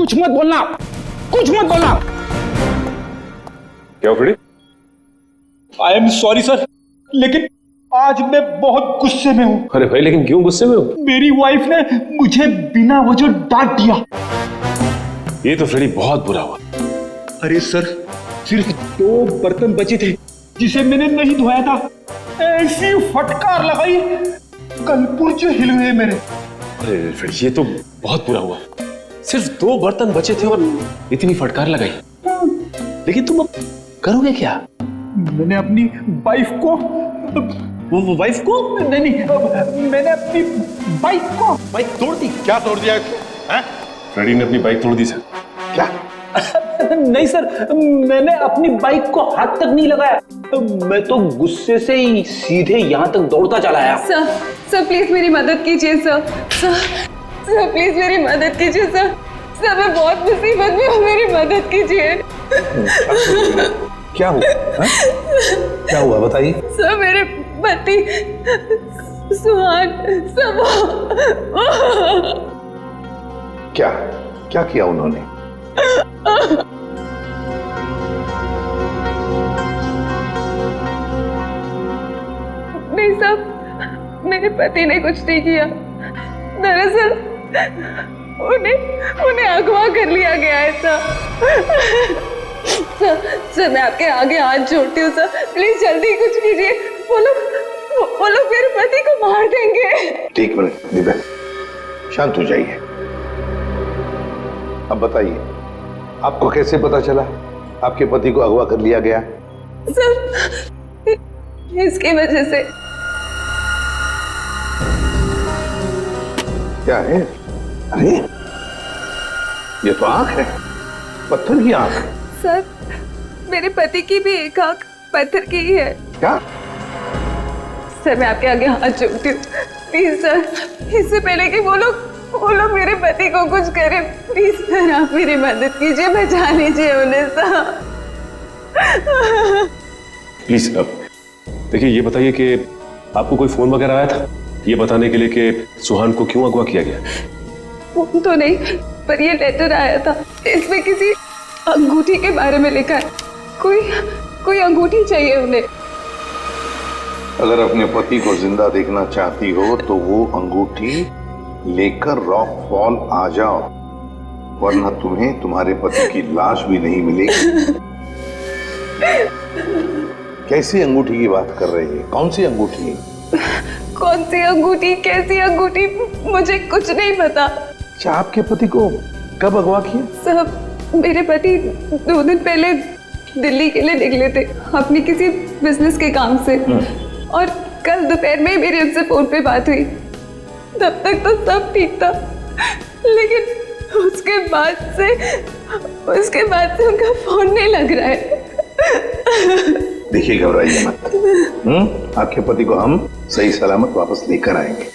कुछ मत बोलना, कुछ मत बोलना। क्या Freddy? I am sorry sir, लेकिन आज मैं बहुत गुस्से में हूँ। अरे भाई, लेकिन क्यों गुस्से में हो? मेरी वाइफ ने मुझे बिना वजह डांट दिया। ये तो फ्रेडी बहुत बुरा हुआ। अरे सर, सिर्फ 2 बर्तन बचे थे जिसे मैंने नहीं धोया था, ऐसी फटकार लगाई कल पुर्जे हिल गए मेरे। अरे फ्रेडी, ये तो बहुत बुरा हुआ। सिर्फ 2 बर्तन बचे थे और इतनी फटकार लगाई। लेकिन तुम अब करोगे क्या? मैंने अपनी वाइफ को वो वाइफ को? नहीं, मैंने अपनी बाइक को बाइक तोड़ दी। क्या तोड़ दिया? फ्रेडी ने अपनी बाइक तोड़ दी सर। क्या? नहीं सर, मैंने अपनी बाइक को हाथ तक नहीं लगाया, मैं तो गुस्से से ही सीधे यहाँ तक दौड़ता चला आया। सर प्लीज मेरी मदद कीजिए सर प्लीज मेरी मदद कीजिए सर, मैं बहुत मुसीबत में हूँ, मेरी मदद कीजिए। क्या हुआ? क्या हुआ बताइए। सर मेरे पति सुहान सब क्या क्या किया उन्होंने? नहीं साहब, मेरे पति ने कुछ नहीं किया। दरअसल उन्हें अगवा कर लिया गया है सर। सर मैं आपके आगे हाथ जोड़ती हूँ सर, प्लीज जल्दी कुछ कीजिए। वो लोग मेरे पति को मार देंगे। एक मिनट दिव्या, शांत हो जाइए। अब बताइए, आपको कैसे पता चला आपके पति को अगवा कर लिया गया? सर इसकी वजह से। क्या है? अरे ये तो आंख है, पत्थर की आंख। सर मेरे पति की भी एक आंख पत्थर की ही है। क्या? सर मैं आपके आगे हाथ जोड़ती हूँ, प्लीज सर, इससे पहले कि वो लोग मेरे पति को कुछ करे, प्लीज सर आप मेरी मदद कीजिए, बचा लीजिए उन्हें सर। प्लीज देखिए, ये बताइए कि आपको कोई फोन वगैरह आया था ये बताने के लिए कि सुहान को क्यों अगवा किया गया? फोन तो नहीं, पर ये लेटर आया था, इसमें किसी अंगूठी के बारे में लिखा है। कोई अंगूठी चाहिए उन्हें। अगर अपने पति को जिंदा देखना चाहती हो तो वो अंगूठी लेकर रॉक फॉल आ जाओ, वरना तुम्हें तुम्हारे पति की लाश भी नहीं मिलेगी। कैसी अंगूठी की बात कर रही है? कौन सी अंगूठी? कौन सी अंगूठी, कैसी अंगूठी, मुझे कुछ नहीं पता। अच्छा, आपके पति को कब अगवा किया? साहब मेरे पति 2 दिन पहले दिल्ली के लिए निकले थे अपनी किसी बिजनेस के काम से, और कल दोपहर में मेरी उनसे फोन पे बात हुई। तब तक तो सब ठीक था, लेकिन उसके बाद से उनका फोन नहीं लग रहा है। देखिए, घबराइए मत। आपके पति को हम सही सलामत वापस लेकर आएंगे।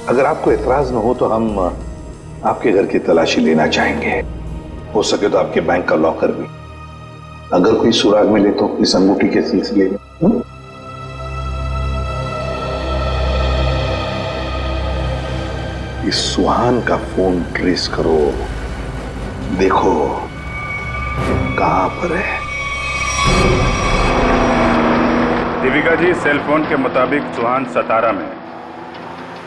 अगर आपको एतराज न हो तो हम आपके घर की तलाशी लेना चाहेंगे, हो सके तो आपके बैंक का लॉकर भी। अगर कोई सुराग मिले तो इस अंगूठी के सिलसिले में। इस सुहान का फोन ट्रेस करो, देखो कहां पर है। दीपिका जी, सेल फोन के मुताबिक सुहान सतारा में है।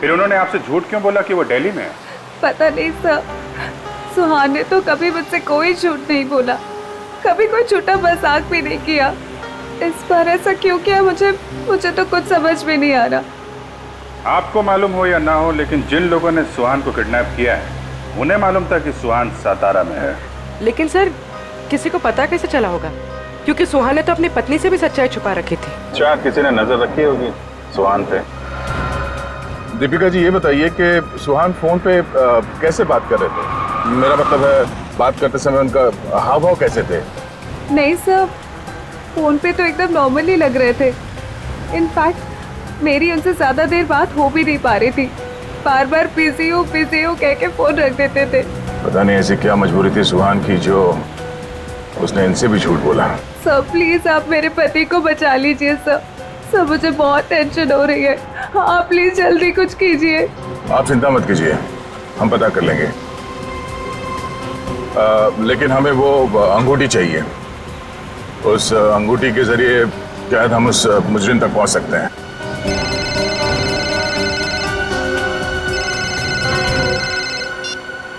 फिर उन्होंने आपसे झूठ क्यों बोला कि वो दिल्ली में है? पता नहीं सर, सुहान ने तो कभी मुझसे कोई झूठ नहीं बोला, कभी कोई छोटा मजाक भी नहीं किया। इस बार ऐसा क्यों किया मुझे तो कुछ समझ में नहीं आ रहा। आपको मालूम हो या ना हो, लेकिन जिन लोगों ने सुहान को किडनैप किया है उन्हें मालूम था कि सुहान सतारा में है। लेकिन सर, किसी को पता कैसे चला होगा? क्योंकि सुहान ने तो अपनी पत्नी से भी सच्चाई छुपा रखी थी। अच्छा, किसी ने नजर रखी होगी सुहान पे। दीपिका जी, ये बताइए कि सुहान फोन पे कैसे बात कर रहे थे? मेरा मतलब है, बात करते समय उनका हाव भाव कैसे थे? नहीं सर, फोन पे तो एकदम नॉर्मली लग रहे थे। इनफैक्ट मेरी उनसे ज्यादा देर बात हो भी नहीं पा रही थी, बार बार बिजी हो कह के फोन रख देते थे। पता नहीं ऐसी क्या मजबूरी थी सुहान की जो उसने इनसे भी झूठ बोला। सर प्लीज आप मेरे पति को बचा लीजिए सर, मुझे बहुत टेंशन हो रही है। आप प्लीज जल्दी कुछ कीजिए। आप चिंता मत कीजिए, हम पता कर लेंगे। लेकिन हमें वो अंगूठी चाहिए। उस अंगूठी के जरिए शायद हम उस मुजरिम तक पहुंच सकते हैं।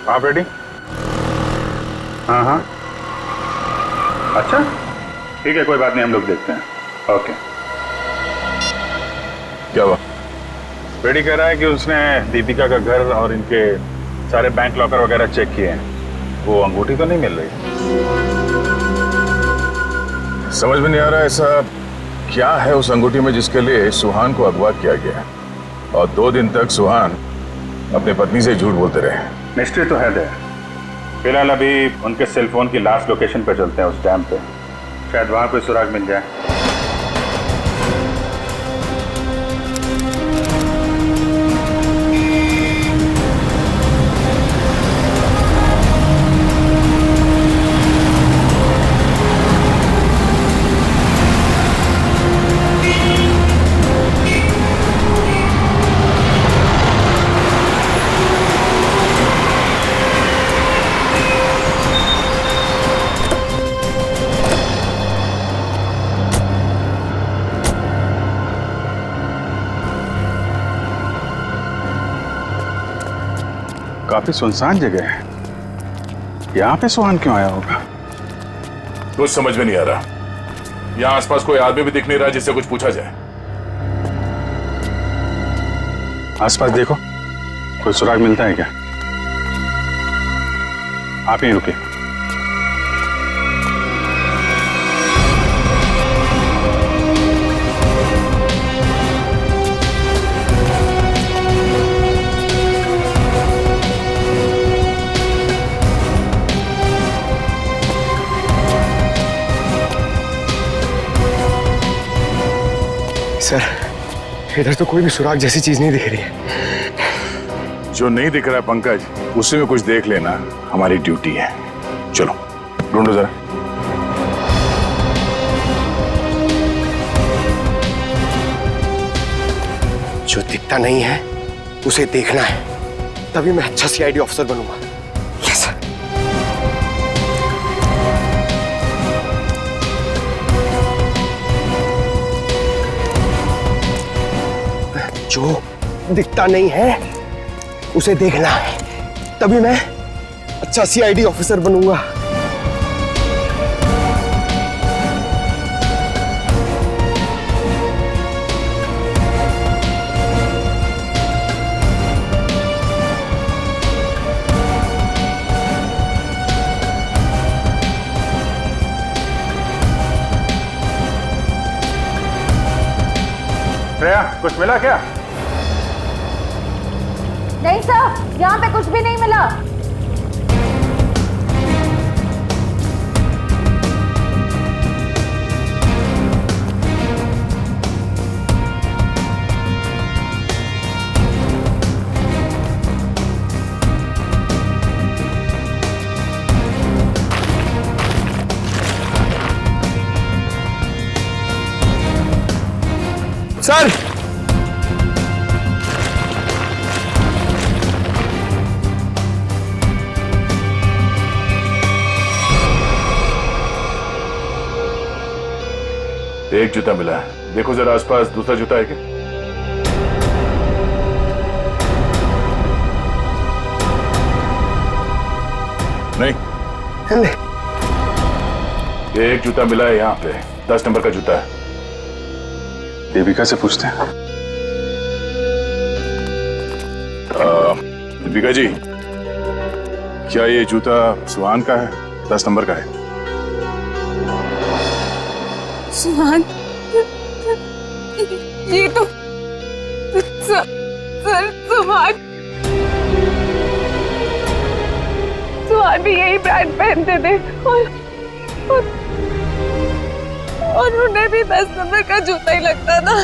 आप रेडी? हाँ हाँ, अच्छा ठीक है, कोई बात नहीं, हम लोग देखते हैं। ओके। क्या हुआ? रेडी कह रहा है कि उसने दीपिका का घर और इनके सारे बैंक लॉकर वगैरह चेक किए हैं, वो अंगूठी तो नहीं मिल रही। समझ में नहीं आ रहा ऐसा क्या है उस अंगूठी में जिसके लिए सुहान को अगवा किया गया और 2 दिन तक सुहान अपनी पत्नी से झूठ बोलते रहे। मिस्ट्री तो है दे। फिलहाल अभी उनके सेल फोन की लास्ट लोकेशन पे चलते हैं, उस डैम पे, शायद वहां कोई सुराग मिल जाए। काफी सुनसान जगह है, यहाँ पे सुहान क्यों आया होगा? कुछ समझ में नहीं आ रहा। यहाँ आसपास कोई आदमी भी दिख नहीं रहा जिससे कुछ पूछा जाए। आसपास देखो, कोई सुराग मिलता है क्या? आप ही रुके। सर, इधर तो कोई भी सुराग जैसी चीज नहीं दिख रही है। जो नहीं दिख रहा है पंकज, उसी में कुछ देख लेना हमारी ड्यूटी है। चलो ढूंढो जरा। जो दिखता नहीं है उसे देखना है, तभी मैं अच्छा सीआईडी ऑफिसर बनूंगा। Yes sir. जो दिखता नहीं है उसे देखना है, तभी मैं अच्छा सीआईडी ऑफिसर बनूंगा। श्रेया, कुछ मिला क्या? नहीं सर, यहाँ पे कुछ भी नहीं मिला। सर, एक जूता मिला है, देखो जरा आसपास दूसरा जूता है क्या? नहीं, एक जूता मिला है यहाँ पे, 10 नंबर का जूता है। देविका से पूछते हैं। दीपिका जी, क्या ये जूता सुहान का है? 10 नंबर का है। सुहान, ये तो सर सुहान भी यही ब्रांड पहनते थे और उन्हें भी 10 नंबर का जूता ही लगता था।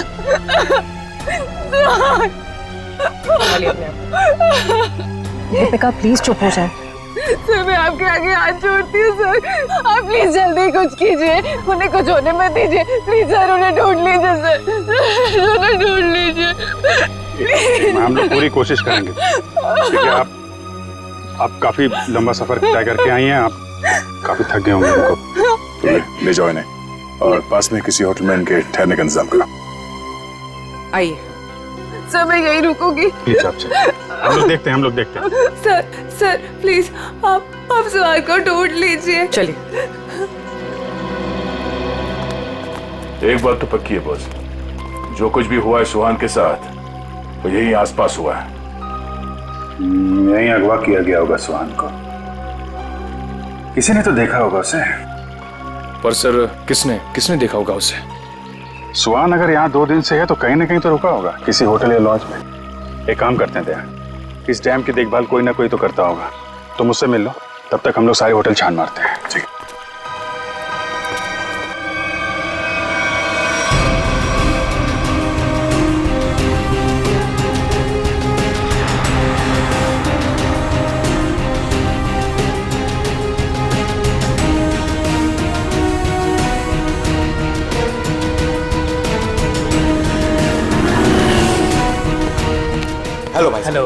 दीपिका प्लीज चुप हो जाए। सर, मैं आपके आगे हाथ जोड़ती हूँ सर, आप प्लीज जल्दी कुछ कीजिए, उन्हें कुछ होने मत दीजिए प्लीज सर, उन्हें ढूंढ लीजिए सर, उन्हें ढूंढ लीजिए। हम लोग पूरी कोशिश करेंगे। ठीक है, आप आप काफी लंबा सफर तय करके आई हैं, आप काफी थक गए होंगे उनको। ले जाओ इन्हें और पास में किसी होटल में इनके ठहरने का इंतजाम करो। आइए। सर मैं यही रुकूंगी। प्लीज आप चलिए, हम लोग देखते हैं। सर प्लीज आप सुहान को ढूंढ लीजिए। चलिए। एक बात तो पक्की है बॉस, जो कुछ भी हुआ है सुहान के साथ वो यही आसपास हुआ है। यहीं अगवा किया गया होगा सुहान को, किसी ने तो देखा होगा उसे। पर सर किसने देखा होगा उसे? सुहान अगर यहाँ 2 दिन से है तो कहीं ना कहीं तो रुका होगा, किसी होटल या लॉज में। एक काम करते हैं दया, इस डैम की देखभाल कोई ना कोई तो करता होगा, तो मुझसे मिल लो, तब तक हम लोग सारे होटल छान मारते हैं। ठीक। हेलो भाई। हेलो।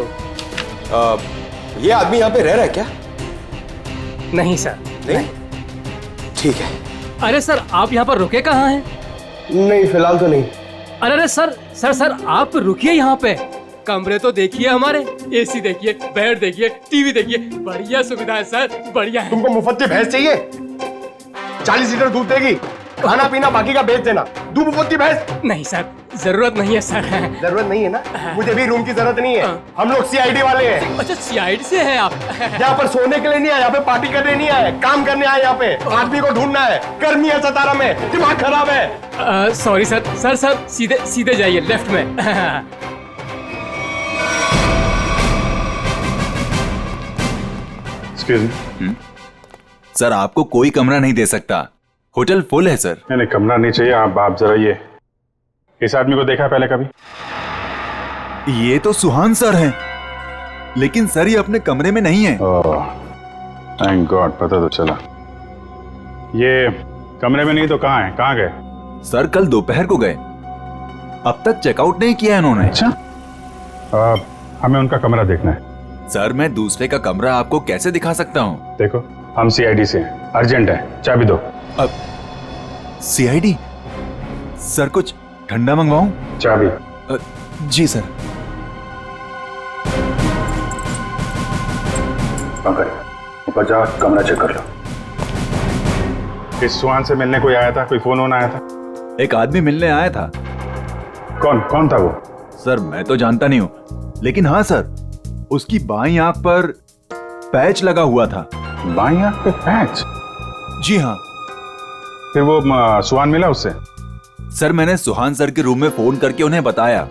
ये आदमी यहाँ पे रह रहा है क्या? नहीं सर। नहीं? ठीक है। अरे सर आप यहाँ पर रुके कहाँ हैं? नहीं फिलहाल तो नहीं। अरे सर आप रुकिए यहाँ पे। कमरे तो देखिए हमारे, एसी देखिए, बेड देखिए, टीवी देखिए, बढ़िया सुविधा है सर, बढ़िया है। तुमको मुफ्त की भैंस चाहिए? 40 लीटर दूध देगी, खाना पीना बाकी का बेच देना। दूध मुफ्त की भैंस? नहीं सर, जरूरत नहीं है सर। जरूरत नहीं है ना? मुझे भी रूम की जरूरत नहीं है, हम लोग सीआईडी वाले हैं। अच्छा सीआईडी से हैं आप? यहाँ पर सोने के लिए नहीं आए, यहाँ पे पार्टी करने नहीं आए, काम करने आए। यहाँ पे आदमी को ढूंढना है, गर्मी है सतारा में, दिमाग खराब है। सॉरी सर सीधे जाइए लेफ्ट में। सर आपको कोई कमरा नहीं दे सकता, होटल फुल है सर। नहीं कमरा नहीं चाहिए। आप जरा ये इस आदमी को देखा पहले कभी? ये तो सुहान सर हैं, लेकिन सर ये अपने कमरे में नहीं है। थैंक गॉड, पता तो चला। ये कमरे में नहीं तो कहाँ है? कहाँ गए? सर कल दोपहर को गए, अब तक चेकआउट नहीं किया इन्होंने। अच्छा, हमें उनका कमरा देखना है। सर मैं दूसरे का कमरा आपको कैसे दिखा सकता हूँ? देखो हम सीआईडी से हैं, अर्जेंट है, चाबी दो। अब सीआईडी? सर कुछ ठंडा मंगवाऊं? चाबी। जी सर। पंकज ऊपर जा, कमरा चेक कर लो। इस सुहान से मिलने कोई आया था? कोई फोन आया था? एक आदमी मिलने आया था। कौन था वो? सर मैं तो जानता नहीं हूँ, लेकिन हाँ सर उसकी बाईं आंख पर पैच लगा हुआ था। बाईं आंख पे पैच? जी हाँ। फिर वो सुहान मिला उससे? सर मैंने सुहान सर के रूम में फोन करके उन्हें बताया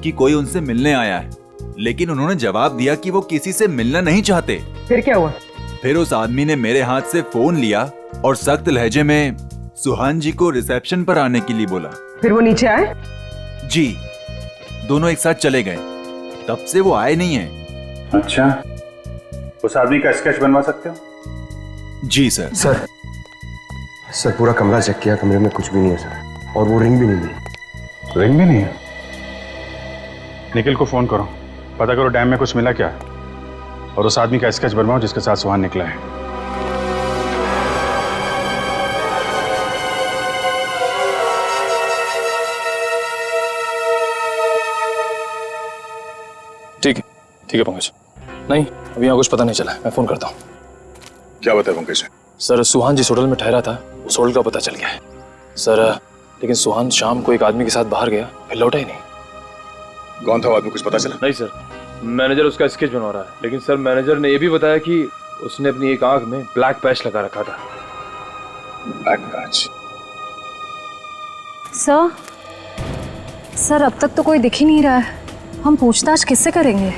कि कोई उनसे मिलने आया है, लेकिन उन्होंने जवाब दिया कि वो किसी से मिलना नहीं चाहते। फिर क्या हुआ? फिर उस आदमी ने मेरे हाथ से फोन लिया और सख्त लहजे में सुहान जी को रिसेप्शन पर आने के लिए बोला। फिर वो नीचे आए? जी, दोनों एक साथ चले गए, तब से वो आए नहीं है। अच्छा, उस आदमी का स्केच बनवा सकते हो? जी सर। सर पूरा कमरा चेक किया, कमरे में कुछ भी नहीं है सर, और वो रिंग भी नहीं मिली। रिंग भी नहीं है? निखिल को फोन करो, पता करो डैम में कुछ मिला क्या, और उस आदमी का स्केच बनवाओ जिसके साथ सुहान निकला है। ठीक है पंकज। नहीं अभी यहाँ कुछ पता नहीं चला, मैं फोन करता हूँ। क्या बताया पंकज? सर सुहान जिस होटल में ठहरा था उस होटल का पता चल गया है सर, लेकिन सुहान शाम को एक आदमी के साथ बाहर गया, फिर लौटा ही नहीं। कौन था वो आदमी, कुछ पता चला? नहीं सर, मैनेजर उसका स्केच बनवा रहा है, लेकिन सर मैनेजर ने यह भी बताया कि उसने अपनी एक आंख में ब्लैक पैच लगा रखा था। Black patch? सर अब तक तो कोई दिख ही नहीं रहा है, हम पूछताछ किससे करेंगे?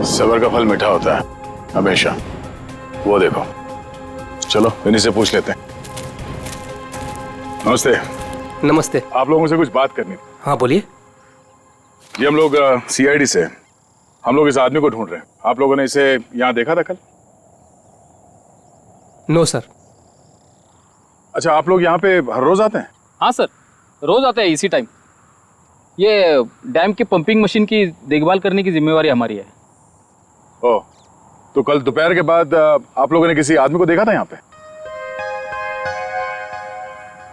सबर का फल मीठा होता है हमेशा, वो देखो। चलो इन्हीं से पूछ लेते हैं। नमस्ते। नमस्ते। आप लोगों से कुछ बात करनी थी। हाँ बोलिए। जी हम लोग सीआईडी से, हम लोग इस आदमी को ढूंढ रहे हैं। आप लोगों ने इसे यहाँ देखा था कल? No sir. अच्छा, आप लोग यहाँ पे हर रोज आते हैं? हाँ सर, रोज आते हैं इसी टाइम। ये डैम की पंपिंग मशीन की देखभाल करने की जिम्मेवारी हमारी है। ओ, तो कल दोपहर के बाद आप लोगों ने किसी आदमी को देखा था यहाँ पे?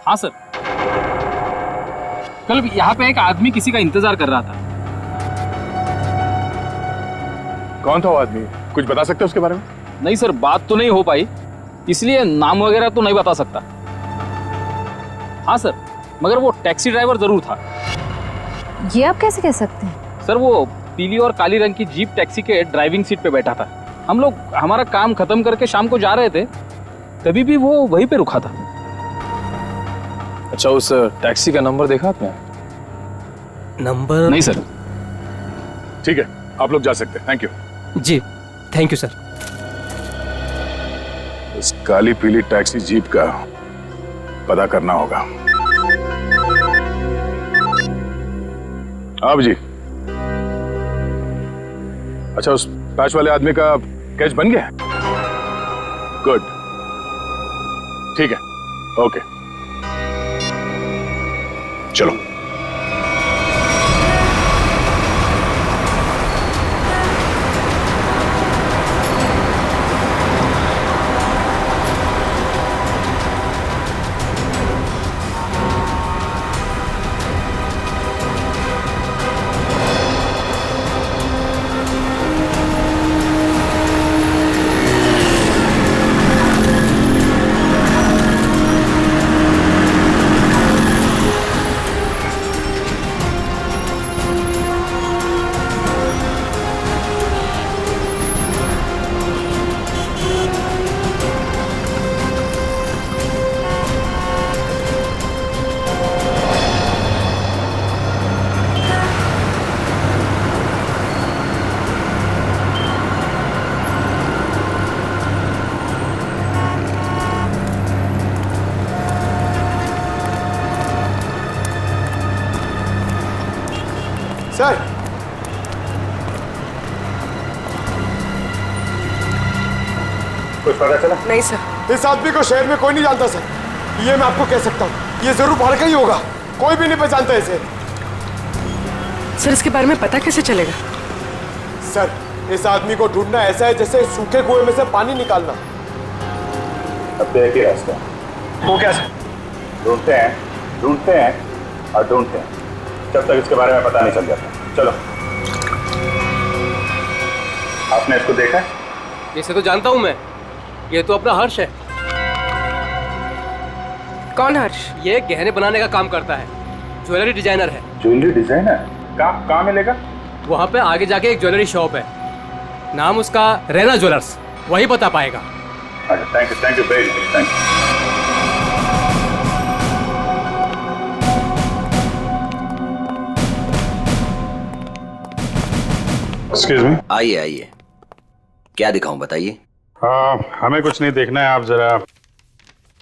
हाँ सर, कल यहाँ पे एक आदमी किसी का इंतजार कर रहा था। कौन था वो आदमी? कुछ बता सकते हो उसके बारे में? नहीं सर, बात तो नहीं हो पाई, इसलिए नाम वगैरह तो नहीं बता सकता। हाँ सर, मगर वो टैक्सी ड्राइवर जरूर था। ये आप कैसे कह सकते हैं? सर वो पीली और काली रंग की जीप टैक्सी के ड्राइविंग सीट पे बैठा था। हम लोग हमारा काम खत्म करके शाम को जा रहे थे, तभी भी वो वहीं पे रुका था। अच्छा, उस टैक्सी का नंबर देखा आपने? नंबर नहीं सर। ठीक है, आप लोग जा सकते हैं। Thank you ji, thank you sir. इस काली पीली टैक्सी जीप का पता करना होगा। आप जी, अच्छा उस पैच वाले आदमी का कैच बन गया? गुड, ठीक है, ओके, चलो। सर, कुछ पता चला? नहीं सर। इस आदमी को शहर में कोई नहीं जानता सर, ये मैं आपको कह सकता हूँ। ये जरूर बाहर का ही होगा, कोई भी नहीं पहचानता इसे। सर इसके बारे में पता कैसे चलेगा? सर, इस आदमी को ढूंढना ऐसा है जैसे सूखे कुएं में से पानी निकालना। अब तो एक ही रास्ता है। वो क्या सर? ढूंढते हैं और ढूंढते हैं जब तक इसके बारे में पता नहीं चल जाता। चलो। आपने इसको देखा है? इसे तो जानता हूँ मैं, ये तो अपना हर्ष है। कौन हर्ष? ये गहने बनाने का काम करता है, ज्वेलरी डिजाइनर है। Jewellery designer? कहाँ मिलेगा? वहाँ पे आगे जाके एक ज्वेलरी शॉप है, नाम उसका रैना ज्वेलर्स, वही बता पाएगा। अच्छा, thank you very much, thank you. Excuse me. आइए आइए, क्या दिखाऊं बताइए। हमें कुछ नहीं देखना है, आप जरा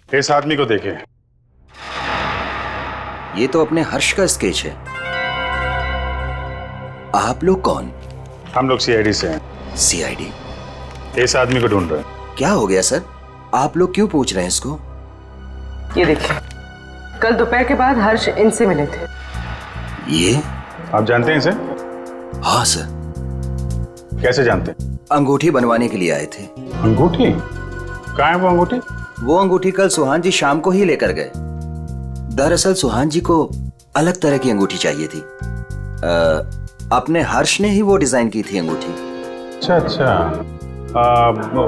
इस आदमी को देखिए। ये तो अपने हर्ष का स्केच है। आप लोग कौन? हम लोग सीआईडी से हैं। सीआईडी? इस आदमी को ढूंढ रहे हैं। क्या हो गया सर, आप लोग क्यों पूछ रहे हैं इसको? ये देखिए, कल दोपहर के बाद हर्ष इनसे मिले थे। ये आप जानते हैं इसे? हाँ सर। कैसे जानते? अंगूठी बनवाने के लिए आए थे। अंगूठी? कहाँ है वो अंगूठी? वो अंगूठी कल सुहान जी शाम को ही लेकर गए। दरअसल सुहान जी को अलग तरह की अंगूठी चाहिए थी। अपने हर्ष ने ही वो डिजाइन की थी अंगूठी। अच्छा,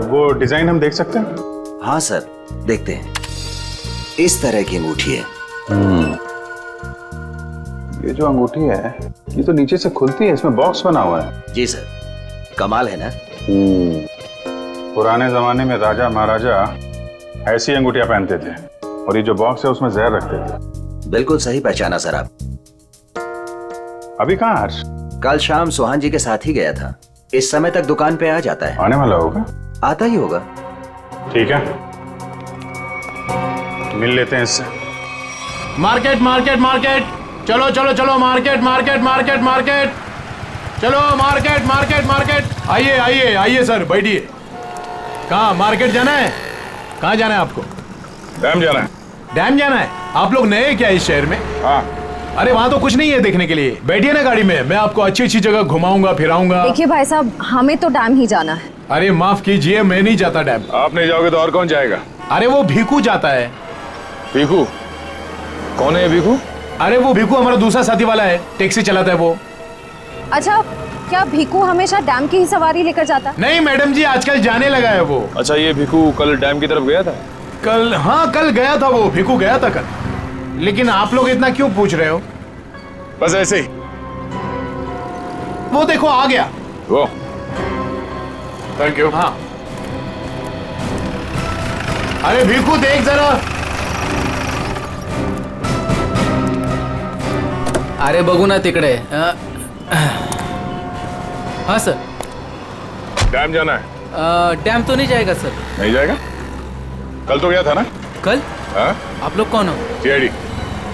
वो डिजाइन हम देख सकते हैं? हाँ सर, देखते हैं। इस तरह की अंगूठी है। ये जो अंगूठी है, ये तो नीचे से खुलती है, इसमें बॉक्स बना हुआ है। जी सर, कमाल है ना। पुराने जमाने में राजा महाराजा ऐसी अंगूठियां पहनते थे, और ये जो बॉक्स है उसमें जहर रखते थे। बिल्कुल सही पहचाना सर आप। अभी कहाँ हर्ष? कल शाम सुहान जी के साथ ही गया था। इस समय तक दुकान पे आ जाता है। आने वाला होगा? आता ही होगा। ठीक है, मिल लेते हैं इससे। मार्केट मार्केट मार्केट, चलो चलो चलो, मार्केट मार्केट मार्केट मार्केट, चलो मार्केट मार्केट मार्केट। आइए आइए आइए सर, बैठिए। कहाँ मार्केट जाना है? कहाँ जाना है आपको? डैम जाना है। डैम जाना है? आप लोग नए क्या इस शहर में? हाँ, अरे वहाँ तो कुछ नहीं है देखने के लिए, बैठिए ना गाड़ी में, मैं आपको अच्छी अच्छी जगह घुमाऊंगा फिराऊंगा। देखिए भाई साहब, हमें तो डैम ही जाना है। अरे माफ कीजिए, मैं नहीं जाता डैम। आप नहीं जाओगे तो और कौन जाएगा? अरे वो भीखू जाता है। भीखू? कौन है ये भीखू? अरे वो भीखू हमारा दूसरा साथी वाला है, टैक्सी चलाता है वो। अच्छा, क्या भीखू हमेशा डैम की ही सवारी लेकर जाता? नहीं मैडम जी, आजकल जाने लगा है वो। अच्छा, ये भीखू कल डैम की तरफ गया था? कल? हाँ कल गया था वो, भीखू गया था कल। लेकिन आप लोग इतना क्यों पूछ रहे हो? बस ऐसे ही। वो देखो आ गया वो। Thank you. हाँ। अरे भीखू देख जरा। अरे बघू ना तिकडे। हाँ सर। डैम जाना है? डैम तो नहीं जाएगा सर। नहीं जाएगा? कल तो गया था ना? कल? हाँ? आप लोग कौन हो? सीआईडी।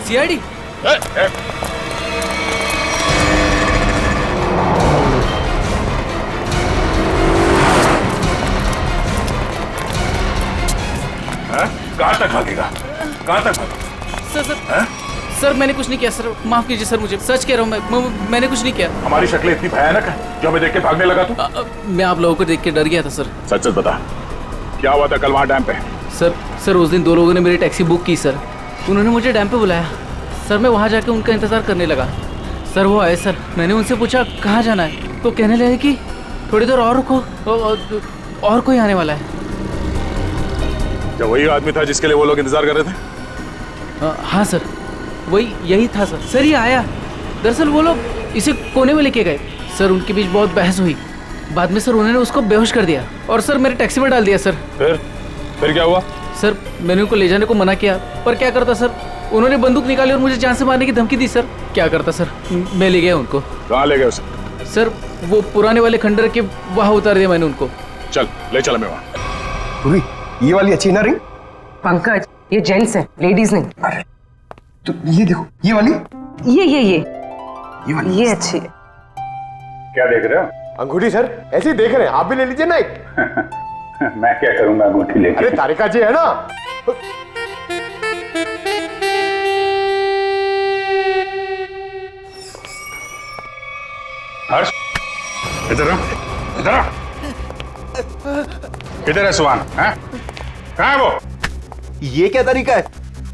सीआईडी? कहाँ तक भागेगा? कहाँ तक भागेगा? सर सर सर मैंने कुछ नहीं किया सर, माफ कीजिए सर, मुझे सच कह रहा हूँ, मैंने कुछ नहीं किया। हमारी शक्लें इतनी भयानक है जो हमें देख के भागने लगा तू? मैं आप लोगों को देख के डर गया था सर। सच सच बता, क्या हुआ था कल वहाँ डैम पे? सर उस दिन दो लोगों ने मेरी टैक्सी बुक की सर, उन्होंने मुझे डैम पे बुलाया सर, मैं वहाँ जाके उनका इंतजार करने लगा सर। वो आए सर, मैंने उनसे पूछा कहाँ जाना है, तो कहने लगे कि थोड़ी देर और रुको, और कोई आने वाला है। क्या वही आदमी था जिसके लिए वो लोग इंतजार कर रहे थे? हाँ सर, वही यही था सर। सर ये आया, दरअसल वो लोग इसे कोने में लेके गए सर, उनके बीच बहुत बहस हुई, बाद में सर उन्होंने उसको बेहोश कर दिया और सर मेरे टैक्सी में डाल दिया सर। फिर क्या हुआ? सर मैंने उनको ले जाने को मना किया, पर क्या करता सर, उन्होंने बंदूक निकाली और मुझे जान से मारने की धमकी दी सर। क्या करता सर, मैं ले गया उनको। कहाँ ले गए उसे? सर वो पुराने वाले खंडर के वहाँ उतार दिया मैंने उनको। चल ले चला मैं वहाँ। पूरी ये वाली अच्छी ना रिंग? पंकज ये जेंट्स है, लेडीज नहीं। अरे तो ये देखो, ये वाली, ये वाली ये अच्छी है। क्या देख रहे हो? अंगूठी सर, ऐसे ही देख रहे हैं, आप भी ले लीजिए ना एक। मैं क्या करूंगा अंगूठी लेके? अरे तारिका जी है ना। हर्ष इधर आ, इधर आ। किधर है सुहान? कहाँ है वो? ये क्या तरीका है?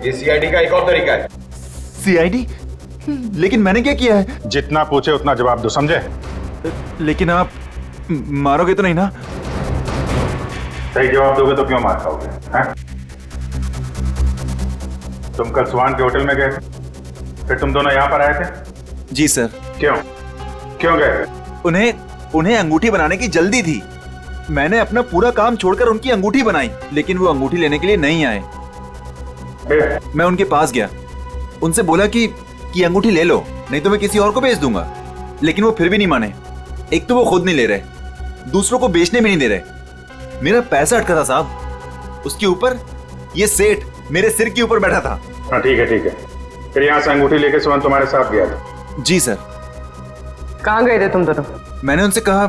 ये सीआईडी का एक और तरीका है। सीआईडी? लेकिन मैंने क्या किया है? जितना पूछे उतना जवाब दो, समझे? लेकिन आप मारोगे तो नहीं ना? सही जवाब दोगे तो क्यों मार खाओगे? तुम कल सुहान के होटल में गए थे, फिर तुम दोनों यहाँ पर आए थे? जी सर। क्यों गए थे? उन्हें अंगूठी बनाने की जल्दी थी। मैंने अपना पूरा काम छोड़कर उनकी अंगूठी बनाई, लेकिन वो अंगूठी लेने के लिए नहीं आए। मैं उनके पास गया, उनसे बोला कि अंगूठी ले लो, नहीं तो मैं किसी और को बेच दूंगा। लेकिन वो फिर भी नहीं माने। एक तो वो खुद नहीं ले रहे, दूसरों को बेचने भी नहीं दे रहे। मेरा पैसा अटका था साहब, उसके ऊपर ये सेठ मेरे सिर के ऊपर बैठा था। हाँ ठीक है। फिर यहाँ से अंगूठी लेके सुहान तुम्हारे साथ गया था? जी सर। कहाँ गए थे तुम दोनों? मैंने उनसे कहा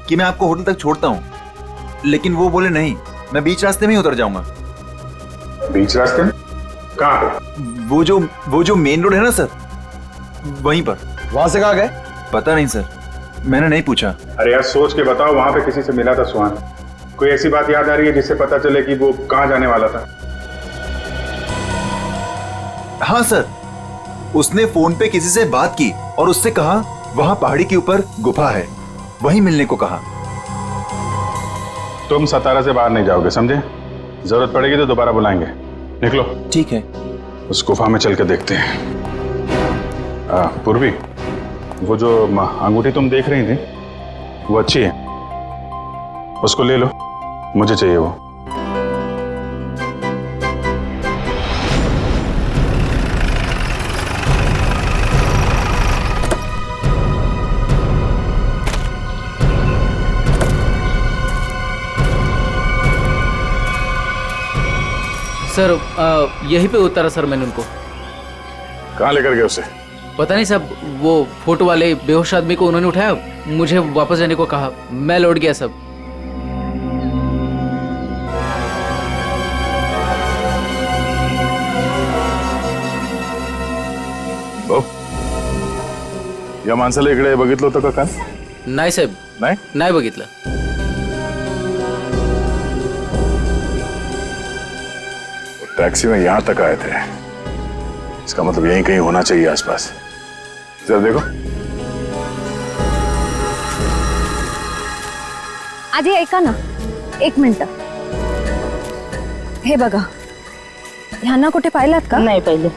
कि मैं आपको होटल तक छोड़ता हूँ, लेकिन वो बोले नहीं, मैं बीच रास्ते में ही उतर जाऊंगा। बीच रास्ते में? कहाँ पे? वो जो मेन रोड है ना सर, वहीं पर। वहां से कहाँ गए? पता नहीं सर, मैंने नहीं पूछा। अरे यार सोच के बताओ, वहां पे किसी से मिला था सुहान? कोई ऐसी बात याद आ रही है जिससे पता चले कि वो कहाँ जाने वाला था? हाँ सर, उसने फोन पे किसी से बात की और उससे कहा वहां पहाड़ी के ऊपर गुफा है, वहीं मिलने को कहा। तुम सतारा से बाहर नहीं जाओगे, समझे? जरूरत पड़ेगी तो दोबारा बुलाएंगे। निकलो। ठीक है। उस गुफा में चल के देखते हैं। पूर्वी, वो जो अंगूठी तुम देख रही थी वो अच्छी है, उसको ले लो, मुझे चाहिए वो। सर यहीं पे उतारा सर मैंने उनको। कहाँ लेकर गए उसे? पता नहीं साहब, वो फोटो वाले बेहोश आदमी को उन्होंने उठाया, मुझे वापस जाने को कहा, मैं लौट गया सब। या माणसाला इकडे बघितलं होतं का काल? नाही साहेब, नाही बघितलं. टैक्सी में यहां तक आए थे, इसका मतलब यहीं कहीं होना चाहिए आसपास. जरा देखो. आजी ऐका ना, 1 मिनिट. हे बघा, ह्यांना कुठे पाहिलात का? नाही पाहिलं.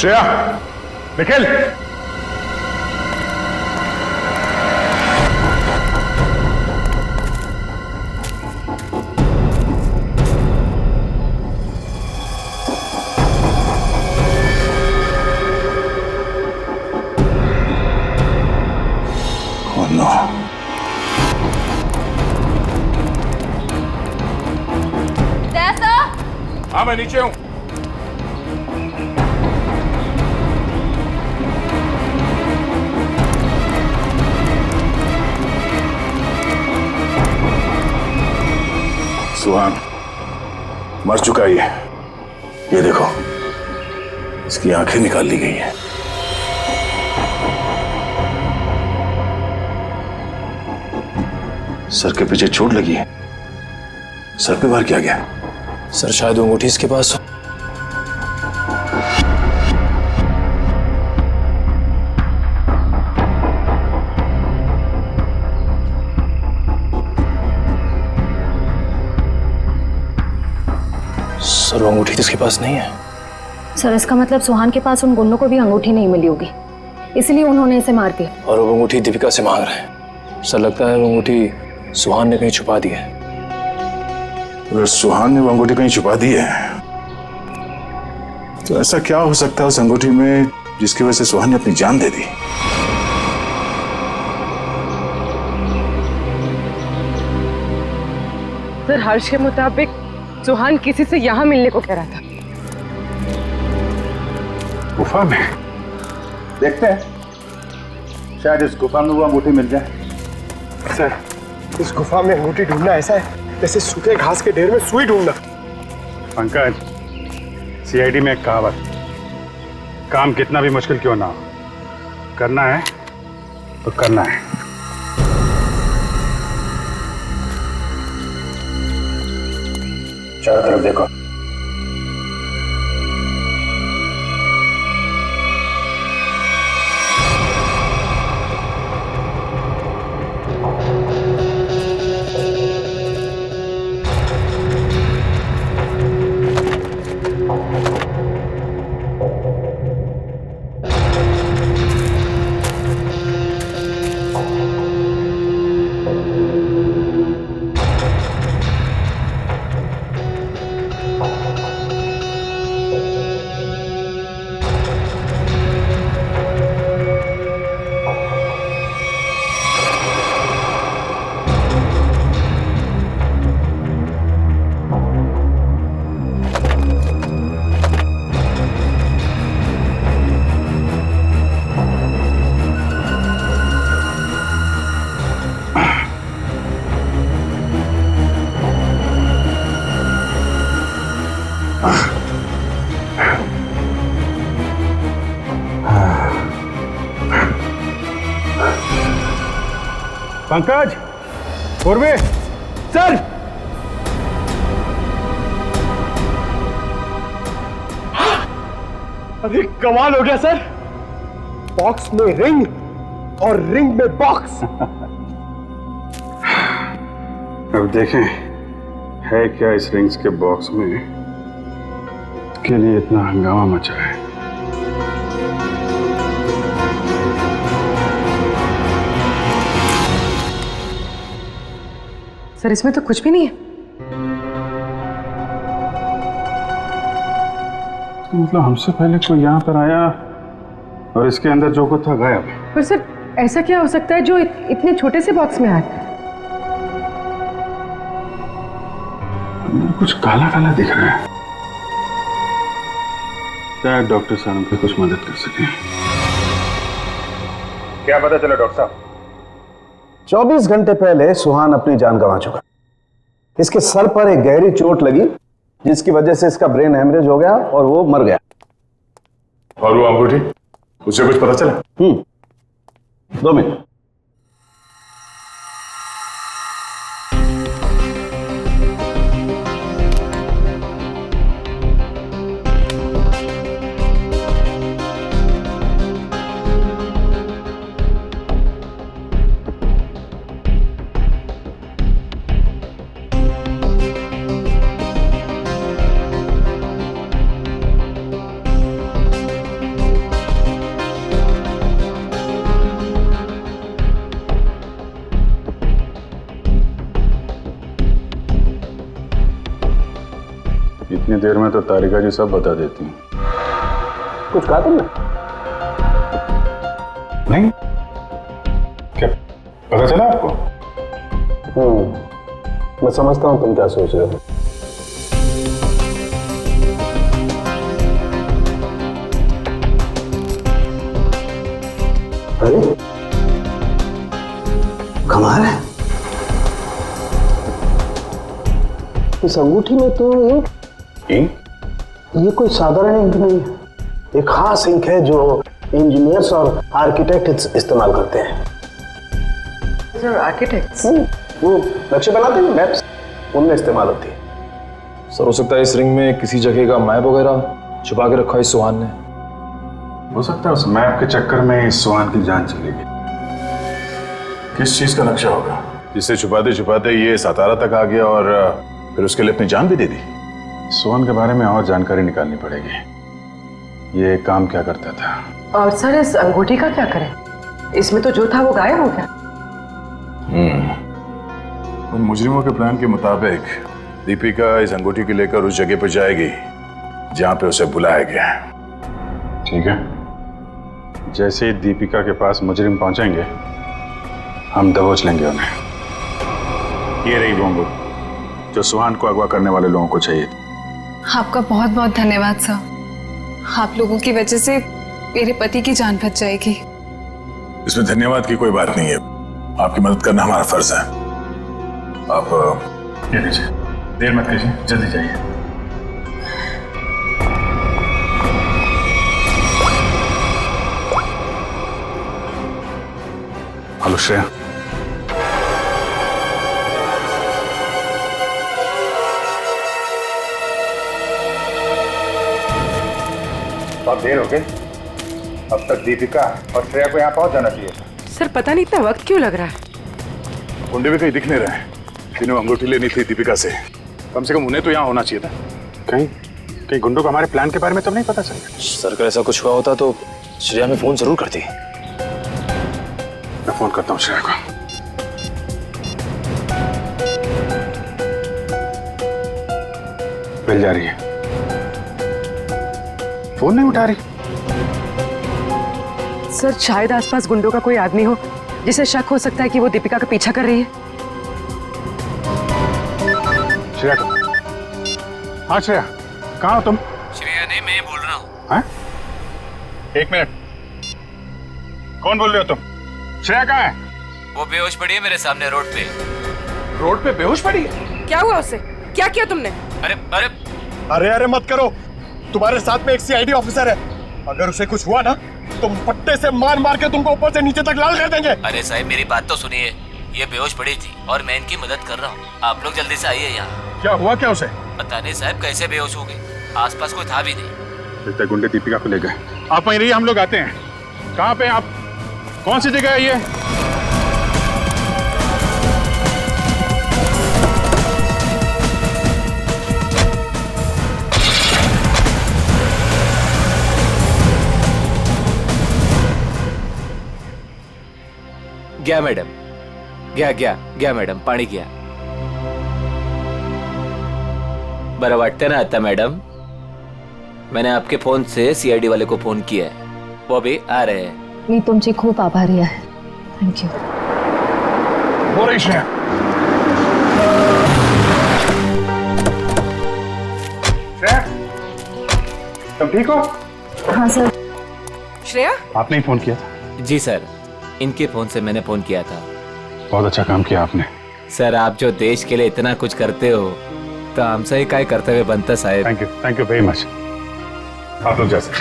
Shreya, Nikhil, oh no. हाँ, मैं नीचे हूं. सुहान मर चुका है ये देखो, इसकी आंखें निकाल ली गई हैं. सर के पीछे चोट लगी है. सर पे वार किया गया. सर शायद वो अंगूठी इसके पास हो. सर वो अंगूठी तो इसके पास नहीं है. सर इसका मतलब सुहान के पास उन गुंडों को भी अंगूठी नहीं मिली होगी, इसलिए उन्होंने इसे मार दिया. और वो अंगूठी दीपिका से मांग रहे हैं. सर लगता है वो अंगूठी सुहान ने कहीं छुपा दी है. अगर सुहान ने वो अंगूठी कहीं छुपा दी है तो ऐसा क्या हो सकता है उस अंगूठी में जिसकी वजह से सुहान ने अपनी जान दे दी? सर हर्ष के मुताबिक सुहान किसी से यहाँ मिलने को कह रहा था. गुफा में देखते हैं, शायद इस गुफा में वो अंगूठी मिल जाए. सर, इस गुफा में अंगूठी ढूंढना ऐसा है जैसे सूखे घास के ढेर में सुई ढूंढना. पंकज, सीआईडी में एक कहावत, काम कितना भी मुश्किल क्यों ना हो, करना है तो करना है. चारों तरफ देखो. पंकज, पूर्वे, सर अरे कमाल हो गया सर, बॉक्स में रिंग और रिंग में बॉक्स। अब देखें है क्या इस रिंग्स के बॉक्स में के लिए इतना हंगामा मचा है। सर इसमें तो कुछ भी नहीं है। तो मतलब हमसे पहले कोई यहाँ पर आया और इसके अंदर जो कुछ था गायब। पर सर ऐसा क्या हो सकता है जो इतने छोटे से बॉक्स में आए? कुछ काला काला दिख रहा है। शायद डॉक्टर साहब हमको कुछ मदद कर सके। क्या पता चला डॉक्टर साहब? 24 घंटे पहले सुहान अपनी जान गंवा चुका। इसके सर पर एक गहरी चोट लगी जिसकी वजह से इसका ब्रेन हेमरेज हो गया और वो मर गया। और वो अंगूठी, उसे कुछ पता चला? 2 मिनट। इतनी देर में तो तारिका जी सब बता देती हैं। कुछ कहा तुमने? नहीं, क्या पता चला आपको? मैं समझता हूं तुम क्या सोच रहे हो। अरे कमाल है, इस अंगूठी में तो ये कोई साधारण इंक नहीं है। एक खास इंक है जो इंजीनियर्स और आर्किटेक्ट इस्तेमाल करते हैं। Sir architects? वो नक्शे बनाते हैं, मैप्स, उनमें इस्तेमाल होती है। सर हो सकता है इस रिंग में किसी जगह का मैप वगैरह छुपा के रखा है इस सुहान ने। हो सकता है उस मैप के चक्कर में इस सुहान की जान चली गई। किस चीज का नक्शा होगा जिससे छुपाते छुपाते ये सातारा तक आ गया और फिर उसके लिए अपनी जान भी दे दी? सुहान के बारे में और जानकारी निकालनी पड़ेगी। ये काम क्या करता था? और सर इस अंगूठी का क्या करें? इसमें तो जो था वो गायब हो गया। उन मुजरिमों के प्लान के मुताबिक दीपिका इस अंगूठी को लेकर उस जगह पर जाएगी जहां पे उसे बुलाया गया है। ठीक है, जैसे ही दीपिका के पास मुजरिम पहुंचेंगे हम दबोच लेंगे उन्हें। ये रही वो अंगूठी जो सुहान को अगवा करने वाले लोगों को चाहिए थी। आपका बहुत बहुत धन्यवाद सर। आप लोगों की वजह से मेरे पति की जान बच जाएगी। इसमें धन्यवाद की कोई बात नहीं है, आपकी मदद करना हमारा फर्ज है। आप ये लीजिए, देर मत कीजिए, जल्दी जाइए। हेलो श्रेया। बहुत देर हो गई, अब तक दीपिका और श्रेया को यहाँ पहुंच जाना चाहिए। सर पता नहीं इतना वक्त क्यों लग रहा है। गुंडे भी कहीं दिख नहीं रहे हैं। जिन्हें अंगूठी लेनी थी दीपिका से, कम से कम उन्हें तो यहाँ होना चाहिए था। कहीं गुंडों को हमारे प्लान के बारे में तब नहीं पता चला? सर अगर ऐसा कुछ हुआ होता तो श्रेया में फोन जरूर करती। मैं फोन करता हूँ श्रेया को। मिल जा रही है, फोन नहीं उठा रही। सर शायद आसपास गुंडों का कोई आदमी हो जिसे शक हो सकता है कि वो दीपिका का पीछा कर रही है। श्रेया को। हाँ श्रेया, कहाँ हो तुम? श्रेया नहीं, मैं बोल रहा हूँ। हाँ? एक मिनट, कौन बोल रहे हो तुम? श्रेया कहाँ है? वो बेहोश पड़ी है मेरे सामने रोड पे। रोड पे बेहोश पड़ी है? क्या हुआ उसे? क्या किया तुमने? अरे अरे अरे अरे मत करो, तुम्हारे साथ में एक सीआईडी ऑफिसर है। अगर उसे कुछ हुआ ना तो पट्टे से मार मार के तुमको ऊपर से नीचे तक लाल कर देंगे। अरे साहब मेरी बात तो सुनिए, ये बेहोश पड़ी थी और मैं इनकी मदद कर रहा हूँ। आप लोग जल्दी से आइए यहाँ। क्या हुआ क्या उसे? पता नहीं साहब कैसे बेहोश हो गई, आसपास कोई था भी नहीं। लगता है गुंडे दीपिका को ले गए। आप वहीं रहिए, हम लोग आते हैं। कहाँ पे आप? कौन सी जगह है ये? गया मैडम, गया मैडम, पाणी गया। बरं वाटतं ना आता मैडम? मैंने आपके फोन से सीआईडी वाले को फोन किया है, वो भी आ रहे हैं। मी तुमची खूप आभारी आहे। थँक्यू। हो रही श्रेया। श्रेया, तुम ठीक हो? हाँ सर। श्रेया, आपने ही फोन किया था? जी सर, इनके फोन से मैंने फोन किया था। बहुत अच्छा काम किया आपने। सर, आप जो देश के लिए इतना कुछ करते हो तो हमसे ही काय कर्तव्य बनता साहेब। Thank you very much. आप लोग जैसे।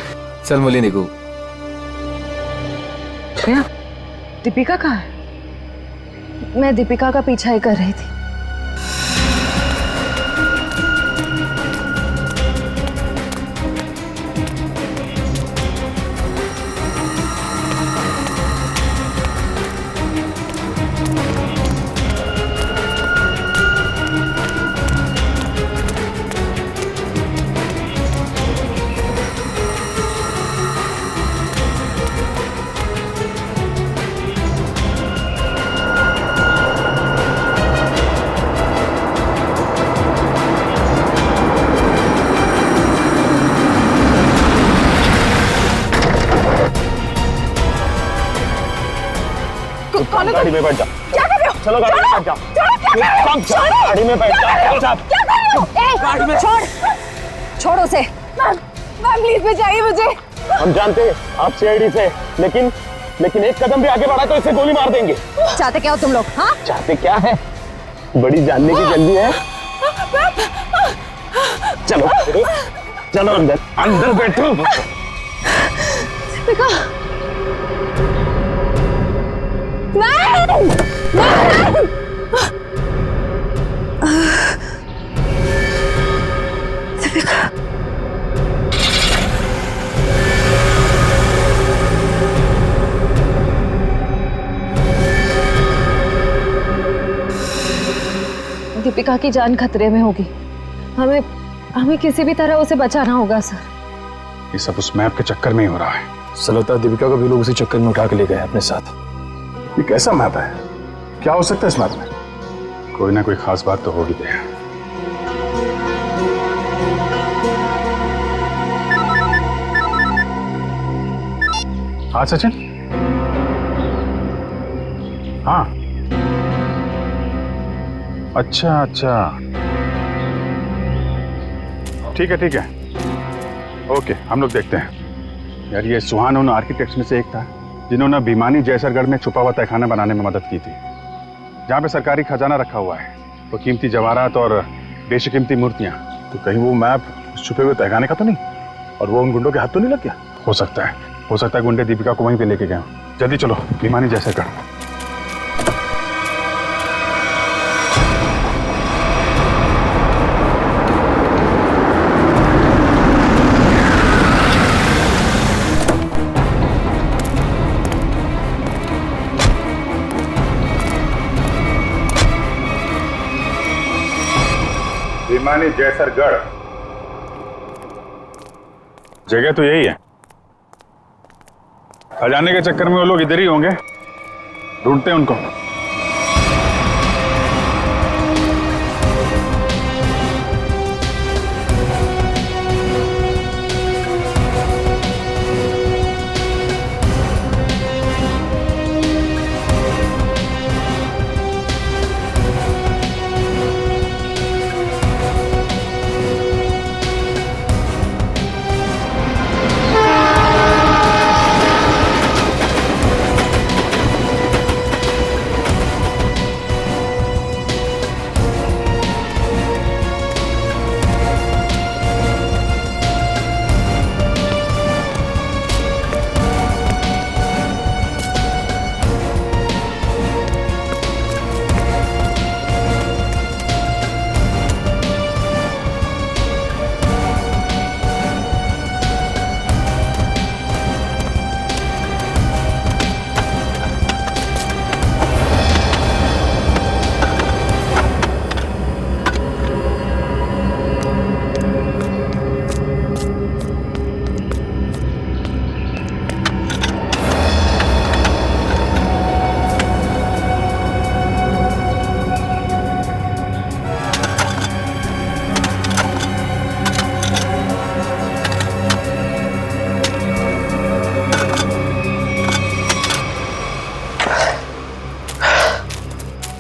चल मुली निघू। श्रेया, दीपिका कहाँ है? मैं दीपिका का पीछा ही कर रही थी। गाड़ी में बैठ जाओ। क्या कर रहे हो? चलो गाड़ी में बैठ जाओ। गाड़ी में बैठ जाओ। क्या कर रहे हो? गाड़ी में छोड़ उसे। मैम प्लीज बचाइए मुझे। हम जानते हैं आप सीआईडी से, लेकिन एक कदम भी आगे बढ़ा तो इसे गोली मार देंगे। चाहते क्या हो तुम लोग? हाँ, चाहते क्या है? बड़ी जानने की जल्दी है। चलो अंदर बैठो। दीपिका, नहीं। दीपिका, दीपिका की जान खतरे में होगी। हमें किसी भी तरह उसे बचाना होगा सर। ये सब उस मैप के चक्कर में ही हो रहा है। सलता दीपिका को भी लोग उसी चक्कर में उठा के ले गए अपने साथ। ये कैसा मैप है? क्या हो सकता है इस मैप में? कोई ना कोई खास बात तो होगी। हाँ सचिन। हाँ, अच्छा, ठीक है। ओके, हम लोग देखते हैं। यार, ये सुहान उन आर्किटेक्ट्स में से एक था जिन्होंने भिमानी जयसरगढ़ में छुपा हुआ तहखाना बनाने में मदद की थी, जहाँ पे सरकारी खजाना रखा हुआ है, वो कीमती जवाहरात और बेशकीमती मूर्तियाँ। तो कहीं वो मैप उस छुपे हुए तहखाने का तो नहीं, और वो उन गुंडों के हाथ तो नहीं लग गया? हो सकता है गुंडे दीपिका को वहीं पे लेके गए। जल्दी चलो, भिमानी जयसरगढ़। भिमानी जयसरगढ़ जगह तो यही है। खजाने के चक्कर में वो लोग इधर ही होंगे, ढूंढते हैं उनको।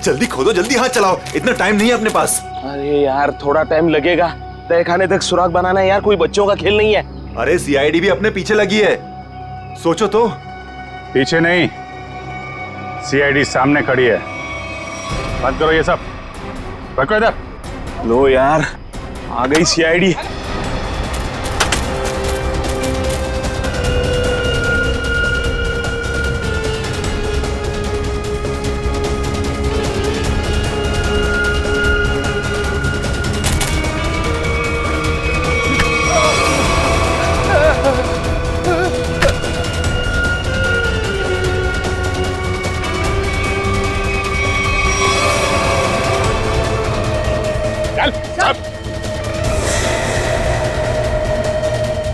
जल्दी खोदो, जल्दी हाथ चलाओ, इतना टाइम नहीं है अपने पास। अरे यार थोड़ा टाइम लगेगा, तहखाने तक सुराग बनाना है यार, कोई बच्चों का खेल नहीं है। अरे सीआईडी भी अपने पीछे लगी है, सोचो तो। पीछे नहीं, सीआईडी सामने खड़ी है। बंद करो ये सब, रखो इधर। लो यार, आ गई सीआईडी।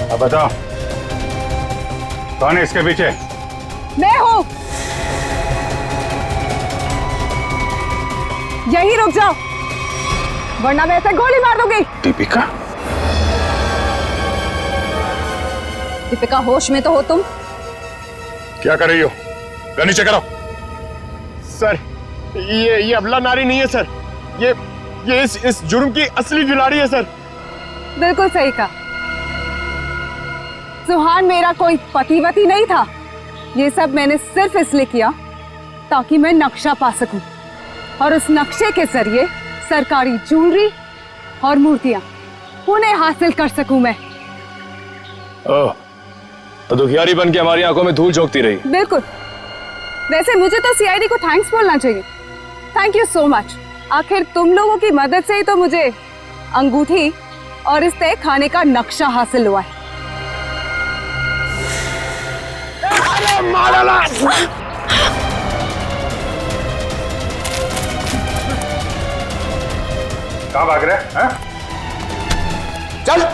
अब बताओ कौन है इसके पीछे? मैं हूँ। यही रुक जाओ, वरना मैं ऐसे गोली मार दूंगी। दीपिका? दीपिका, होश में तो हो तुम? क्या कर रही हो? गन नीचे करो। सर, ये अबला नारी नहीं है सर, ये इस जुर्म की असली खिलाड़ी है सर। बिल्कुल सही कहा। सुहान मेरा कोई पतिवती नहीं था। ये सब मैंने सिर्फ इसलिए किया ताकि मैं नक्शा पा सकूं, और उस नक्शे के जरिए सरकारी ज्वेलरी और मूर्तियां उन्हें हासिल कर सकूं मैं। ओह, तो दुखियारी बन के हमारी आंखों में धूल झोंकती रही। बिल्कुल। वैसे मुझे तो सीआईडी को थैंक्स बोलना चाहिए। Thank you so much. आखिर तुम लोगों की मदद से ही तो मुझे अंगूठी और इस तय खाने का नक्शा हासिल हुआ है। कहाँ भाग रहे हैं? चल।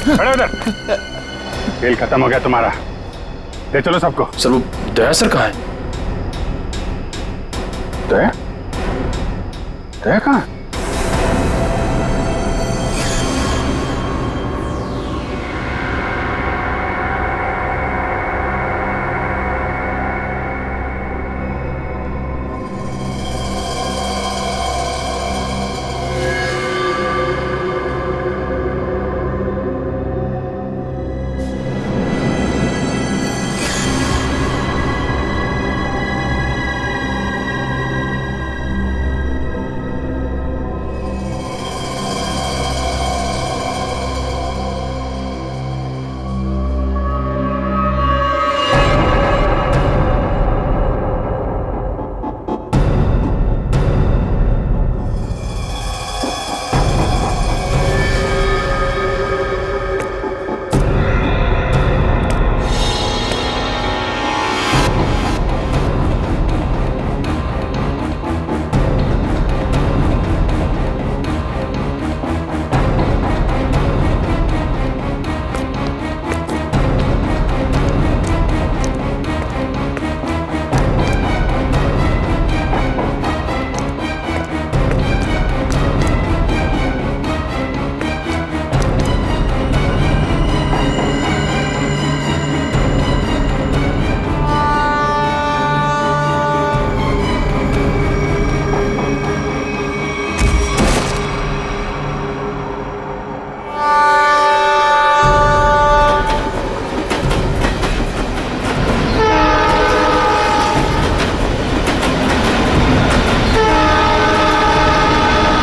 खड़े उधर। खेल खत्म हो गया तुम्हारा, ले चलो सबको। सर वो दया सर कहाँ है? दया? दया कहाँ?